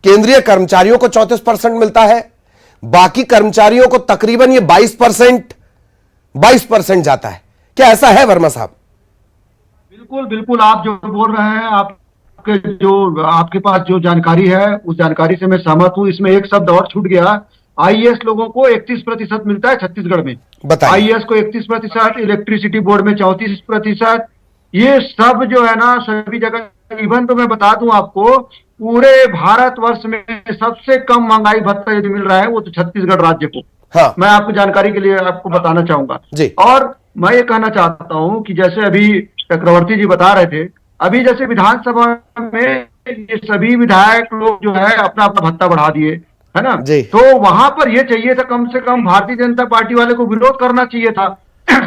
केंद्रीय कर्मचारियों को 34% मिलता है, बाकी कर्मचारियों को तकरीबन ये 22% जाता है। क्या ऐसा है वर्मा साहब? बिल्कुल बिल्कुल, आप जो बोल रहे हैं, आपके पास जो जानकारी है उस जानकारी से मैं सहमत हूं। इसमें एक शब्द और छूट गया, आईएएस लोगों को 31% मिलता है छत्तीसगढ़ में। आईएएस को 31%, इलेक्ट्रिसिटी बोर्ड में 34%। ये सब जो है ना सभी जगह। इवन तो मैं बता दूं आपको, पूरे भारतवर्ष में सबसे कम महंगाई भत्ता यदि मिल रहा है वो तो छत्तीसगढ़ राज्य को। हाँ। मैं आपको जानकारी के लिए आपको बताना चाहूंगा जी। और मैं ये कहना चाहता हूं कि जैसे अभी चक्रवर्ती जी बता रहे थे, अभी जैसे विधानसभा में ये सभी विधायक लोग जो है अपना अपना भत्ता बढ़ा दिए, है ना। तो वहां पर ये चाहिए था, कम से कम भारतीय जनता पार्टी वाले को विरोध करना चाहिए था।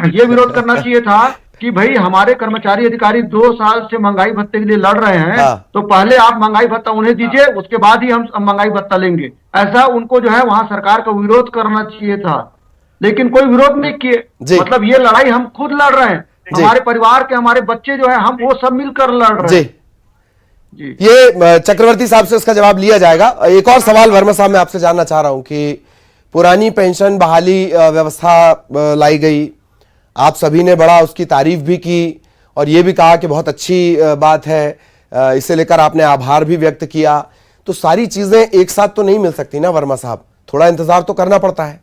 ये विरोध करना चाहिए था कि भाई हमारे कर्मचारी अधिकारी 2 साल से महंगाई भत्ते के लिए लड़ रहे हैं। हाँ। तो पहले आप महंगाई भत्ता उन्हें दीजिए, उसके बाद ही हम महंगाई भत्ता लेंगे। ऐसा उनको जो है वहां सरकार का विरोध करना चाहिए था, लेकिन कोई विरोध नहीं किए। मतलब ये लड़ाई हम खुद लड़ रहे हैं, हमारे परिवार के, हमारे बच्चे जो है, हम वो सब मिलकर लड़ रहे हैं। जी। ये चक्रवर्ती साहब से इसका जवाब लिया जाएगा। एक और सवाल वर्मा साहब मैं आपसे जानना चाह रहा हूं कि पुरानी पेंशन बहाली व्यवस्था लाई गई, आप सभी ने बड़ा उसकी तारीफ भी की और यह भी कहा कि बहुत अच्छी बात है, इसे लेकर आपने आभार भी व्यक्त किया। तो सारी चीजें एक साथ तो नहीं मिल सकती ना वर्मा साहब, थोड़ा इंतजार तो करना पड़ता है।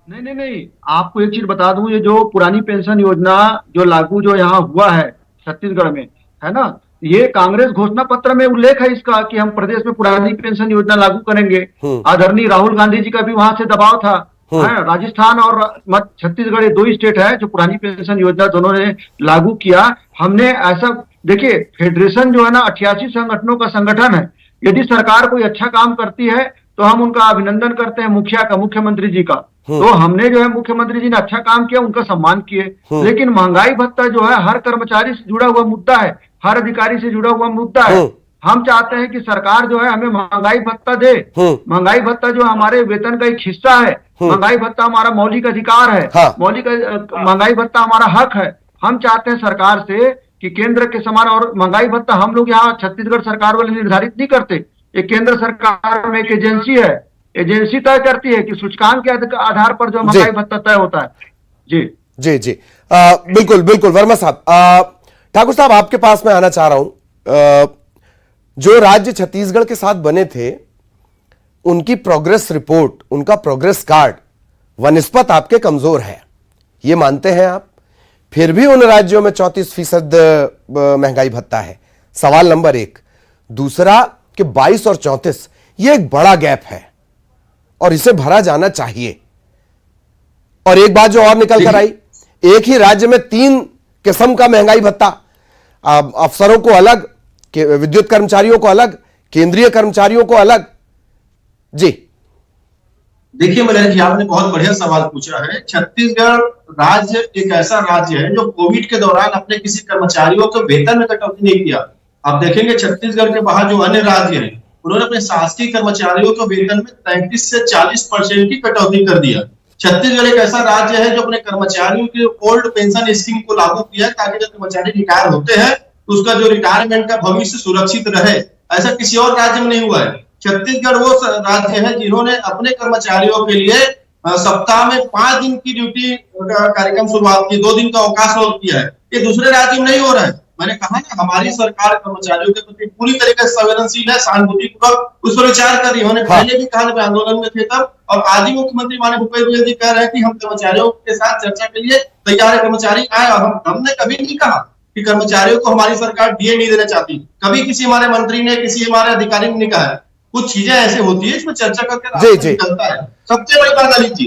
नहीं, आपको एक चीज बता दूं, ये जो पुरानी पेंशन योजना जो लागू जो यहाँ हुआ है छत्तीसगढ़ में, है ना, ये कांग्रेस घोषणा पत्र में उल्लेख है इसका कि हम प्रदेश में पुरानी पेंशन योजना लागू करेंगे। आदरणीय राहुल गांधी जी का भी वहां से दबाव था। राजस्थान और छत्तीसगढ़, ये 2 स्टेट है जो पुरानी पेंशन योजना दोनों ने लागू किया। हमने ऐसा, देखिए फेडरेशन जो है ना 88 संगठनों का संगठन है। यदि सरकार कोई अच्छा काम करती है तो हम उनका अभिनंदन करते हैं, मुख्यमंत्री जी का। तो हमने जो है मुख्यमंत्री जी ने अच्छा काम किया, उनका सम्मान किए। लेकिन महंगाई भत्ता जो है हर कर्मचारी से जुड़ा हुआ मुद्दा है, हर अधिकारी से जुड़ा हुआ मुद्दा है। हम चाहते हैं कि सरकार जो है हमें महंगाई भत्ता दे। महंगाई भत्ता जो हमारे वेतन का एक हिस्सा है, महंगाई भत्ता हमारा मौलिक अधिकार है। महंगाई भत्ता हमारा हक है। हम चाहते हैं सरकार से कि केंद्र के समान, और महंगाई भत्ता हम लोग यहाँ छत्तीसगढ़ सरकार वाले निर्धारित नहीं करते, ये केंद्र सरकार में एक एजेंसी है, एजेंसी तय करती है कि सूचकांक के आधार पर जो महंगाई भत्ता तय होता है। जी। बिल्कुल वर्मा साहब। ठाकुर साहब, आपके पास मैं आना चाह रहा हूं। जो राज्य छत्तीसगढ़ के साथ बने थे उनकी प्रोग्रेस रिपोर्ट, उनका प्रोग्रेस कार्ड वनिस्पत आपके कमजोर है, ये मानते हैं आप। फिर भी उन राज्यों में 34% महंगाई भत्ता है, सवाल नंबर 1। दूसरा कि 22 और 34, ये एक बड़ा गैप है और इसे भरा जाना चाहिए। और एक बात जो और निकल कर आई, एक ही राज्य में 3 किस्म का महंगाई भत्ता, अफसरों को अलग, विद्युत कर्मचारियों को अलग, केंद्रीय कर्मचारियों को अलग। जी देखिए मलय जी, आपने बहुत बढ़िया सवाल पूछा है। छत्तीसगढ़ राज्य एक ऐसा राज्य है जो कोविड के दौरान अपने किसी कर्मचारियों के वेतन में कटौती नहीं किया। आप देखेंगे छत्तीसगढ़ के बाहर जो अन्य राज्य हैं उन्होंने अपने शासकीय कर्मचारियों के वेतन में 33 से 40% की कटौती कर दिया। छत्तीसगढ़ एक ऐसा राज्य है जो अपने कर्मचारियों के ओल्ड पेंशन स्कीम को लागू किया ताकि जब कर्मचारी रिटायर होते हैं तो उसका जो रिटायरमेंट का भविष्य सुरक्षित रहे। ऐसा किसी और राज्य में नहीं हुआ है। छत्तीसगढ़ वो राज्य है जिन्होंने अपने कर्मचारियों के लिए सप्ताह में 5 दिन की ड्यूटी कार्यक्रम शुरुआत की, 2 दिन का अवकाश किया है। ये दूसरे राज्य में नहीं हो रहा है। मैंने कहा ना, हमारी सरकार कर्मचारियों के प्रति पूरी तरीके से संवेदनशील है, सहानुभूतिपूर्वक उस पर विचार कर रही है। उन्होंने पहले भी कहा जब आंदोलन में थे तब, और आज ही मुख्यमंत्री माननीय भूपेश बघेल जी कह रहे हैं कि हम कर्मचारियों के साथ चर्चा के लिए तैयार है। कर्मचारी आए, और हमने कभी नहीं कहा कि कर्मचारियों को हमारी सरकार डीए नहीं देना चाहती। कभी किसी हमारे मंत्री ने, किसी हमारे अधिकारी ने नहीं कहा है। कुछ चीजें ऐसे होती है इसमें चर्चा करके चलता है। सबसे बड़ी बात ललित जी,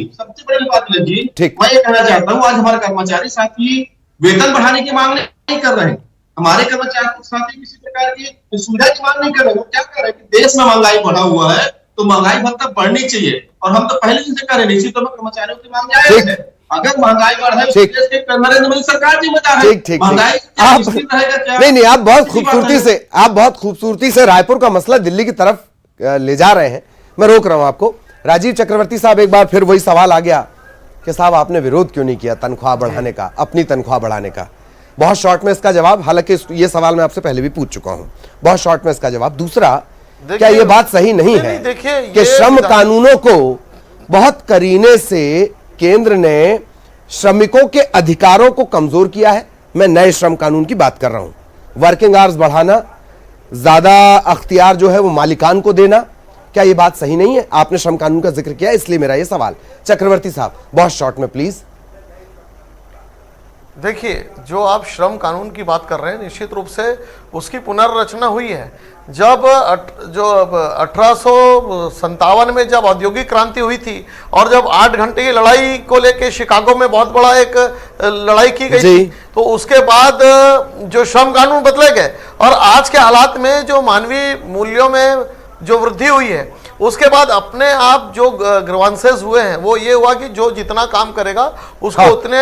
मैं ये कहना चाहता हूँ, आज हमारे कर्मचारी साथी वेतन बढ़ाने की मांग नहीं कर रहे हैं। हमारे कर्मचारी साथी किसी प्रकार की सुविधा की मांग नहीं कर रहे। वो क्या कर रहे हैं कि देश में महंगाई बढ़ा हुआ है तो महंगाई भत्ता बढ़नी चाहिए, और हम तो पहले दिन से कर रहे हैं। निश्चित तौर पर कर्मचारियों की मांग जायज है। अगर महंगाई बढ़े तो देश के नरेंद्र मोदी सरकार जिम्मेदार है। महंगाई नहीं, आप बहुत खूबसूरती से रायपुर का मसला दिल्ली की तरफ ले जा रहे हैं। मैं रोक रहा हूं आपको। राजीव चक्रवर्ती साहब, एक बार फिर वही सवाल आ गया कि साहब आपने विरोध क्यों नहीं किया तनख्वाह बढ़ाने का, अपनी तनख्वाह बढ़ाने का। बहुत शॉर्ट में इसका जवाब, हालांकि ये सवाल मैं आपसे पहले भी पूछ चुका हूं, बहुत शॉर्ट में इसका जवाब। दूसरा क्या ये बात सही नहीं है देखिए कि श्रम कानूनों को बहुत करीने से केंद्र ने श्रमिकों के अधिकारों को कमजोर किया है? मैं नए श्रम कानून की बात कर रहा हूं। वर्किंग आवर्स बढ़ाना, ज्यादा अख्तियार जो है वो मालिकान को देना, क्या ये बात सही नहीं है? आपने श्रम कानून का जिक्र किया, इसलिए मेरा ये सवाल। चक्रवर्ती साहब, बहुत शॉर्ट में प्लीज। देखिए, जो आप श्रम कानून की बात कर रहे हैं, निश्चित रूप से उसकी पुनर्रचना हुई है। जब जो 1857 में जब औद्योगिक क्रांति हुई थी और जब 8 घंटे की लड़ाई को लेके शिकागो में बहुत बड़ा एक लड़ाई की गई थी, तो उसके बाद जो श्रम कानून बदले गए और आज के हालात में जो मानवीय मूल्यों में जो वृद्धि हुई है, उसके बाद अपने आप जो ग्रीवांसेस हुए हैं वो ये हुआ कि जो जितना काम करेगा उसको उतने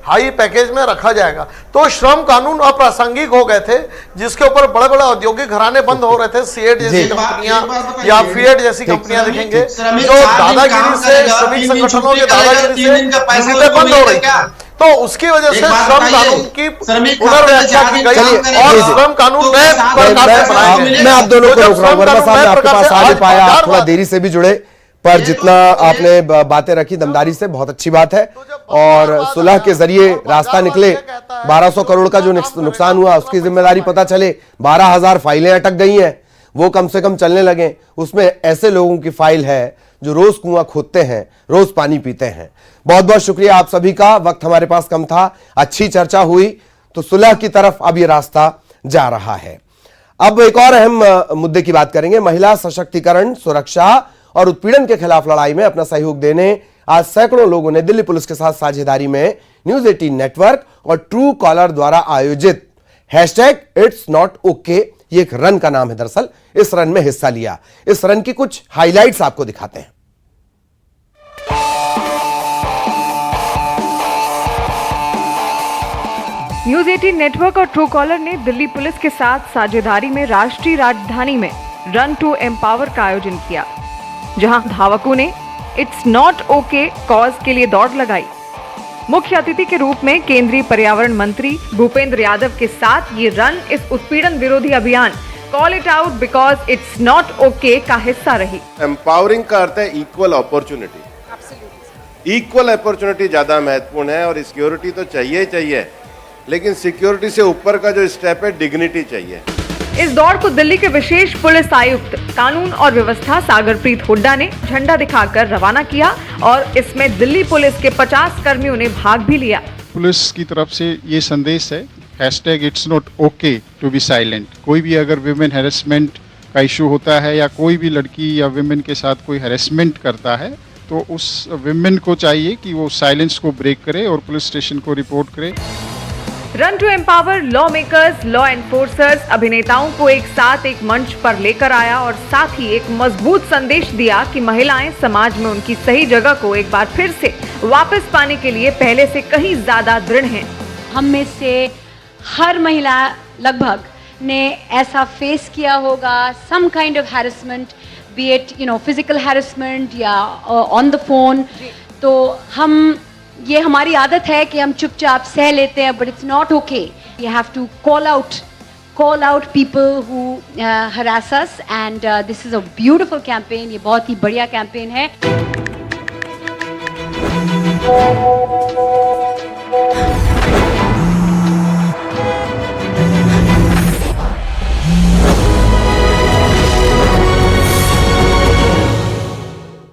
हाई पैकेज में रखा जाएगा। तो श्रम कानून अप्रासंगिक हो गए थे, जिसके ऊपर बड़े बड़े औद्योगिक घराने बंद हो रहे थे। सीएट जैसी कंपनियां या फिएट जैसी कंपनियां देखेंगे जो दादागिरी से, श्रमिक संगठनों के दादागिरी से यूनिटें बंद हो रही थी। तो उसकी वजह से श्रम कानून की पुनर्व्याख्या की गई और श्रम कानून नए प्रकार से बनाए गए। मैं आप दोनों को रोक रहा हूं। वर्मा साहब, मैं आपके पास आ नहीं पाया, आप थोड़ा देरी से भी जुड़े, पर जितना आपने बातें रखी दमदारी से, बहुत अच्छी बात है। और सुलह के जरिए रास्ता निकले, 1200 करोड़ का जो नुकसान हुआ उसकी जिम्मेदारी पता चले, 12,000 फाइलें अटक गई हैं, वो कम से कम चलने लगे। उसमें ऐसे लोगों की फाइल है जो रोज कुआं खोदते हैं, रोज पानी पीते हैं। बहुत बहुत शुक्रिया आप सभी का। वक्त हमारे पास कम था, अच्छी चर्चा हुई, तो सुलह की तरफ अब ये रास्ता जा रहा है। अब एक और अहम मुद्दे की बात करेंगे। महिला सशक्तिकरण, सुरक्षा और उत्पीड़न के खिलाफ लड़ाई में अपना सहयोग देने आज सैकड़ों लोगों ने दिल्ली पुलिस के साथ साझेदारी में न्यूज 18 नेटवर्क और ट्रू कॉलर द्वारा आयोजित #It'sNotOK, ये एक रन का नाम है दरअसल, इस रन में हिस्सा लिया। इस रन की कुछ हाइलाइट्स आपको दिखाते हैं। न्यूज 18 नेटवर्क और ट्रू कॉलर ने दिल्ली पुलिस के साथ साझेदारी में राष्ट्रीय राजधानी में रन टू एम्पावर का आयोजन किया, जहां धावकों ने इट्स नॉट ओके कॉज के लिए दौड़ लगाई। मुख्य अतिथि के रूप में केंद्रीय पर्यावरण मंत्री भूपेंद्र यादव के साथ ये रन इस उत्पीड़न विरोधी अभियान call it out because it's not okay का हिस्सा रही। एम्पावरिंग का अर्थ है इक्वल अपॉर्चुनिटी। इक्वल अपॉर्चुनिटी ज्यादा महत्वपूर्ण है और सिक्योरिटी तो चाहिए ही चाहिए, लेकिन सिक्योरिटी से ऊपर का जो स्टेप है डिग्निटी चाहिए। इस दौड़ को दिल्ली के विशेष पुलिस आयुक्त कानून और व्यवस्था सागरप्रीत हुड्डा ने झंडा दिखाकर रवाना किया और इसमें दिल्ली पुलिस के 50 कर्मियों ने भाग भी लिया। पुलिस की तरफ से ये संदेश है, #It'sNotOK to be silent। कोई भी अगर विमेन हैरेसमेंट का इशू होता है या कोई भी लड़की या विमेन के साथ कोई हैरेसमेंट करता है, तो उस विमेन को चाहिए कि वो साइलेंस को ब्रेक करे और पुलिस स्टेशन को रिपोर्ट करे। Run to empower law makers, law enforcers, अभिनेताओं को एक साथ एक मंच पर लेकर आया और साथ ही एक मजबूत संदेश दिया कि महिलाएं समाज में उनकी सही जगह को एक बार फिर से वापस पाने के लिए पहले से कहीं ज्यादा दृढ़ हैं। हम में से हर महिला लगभग ने ऐसा फेस किया होगा, some kind of harassment, be it physical harassment या ऑन द फोन। तो ये हमारी आदत है कि हम चुपचाप सह लेते हैं, but it's not okay. You have to call out people who harass us and this is a beautiful campaign. ये बहुत ही बढ़िया कैंपेन है।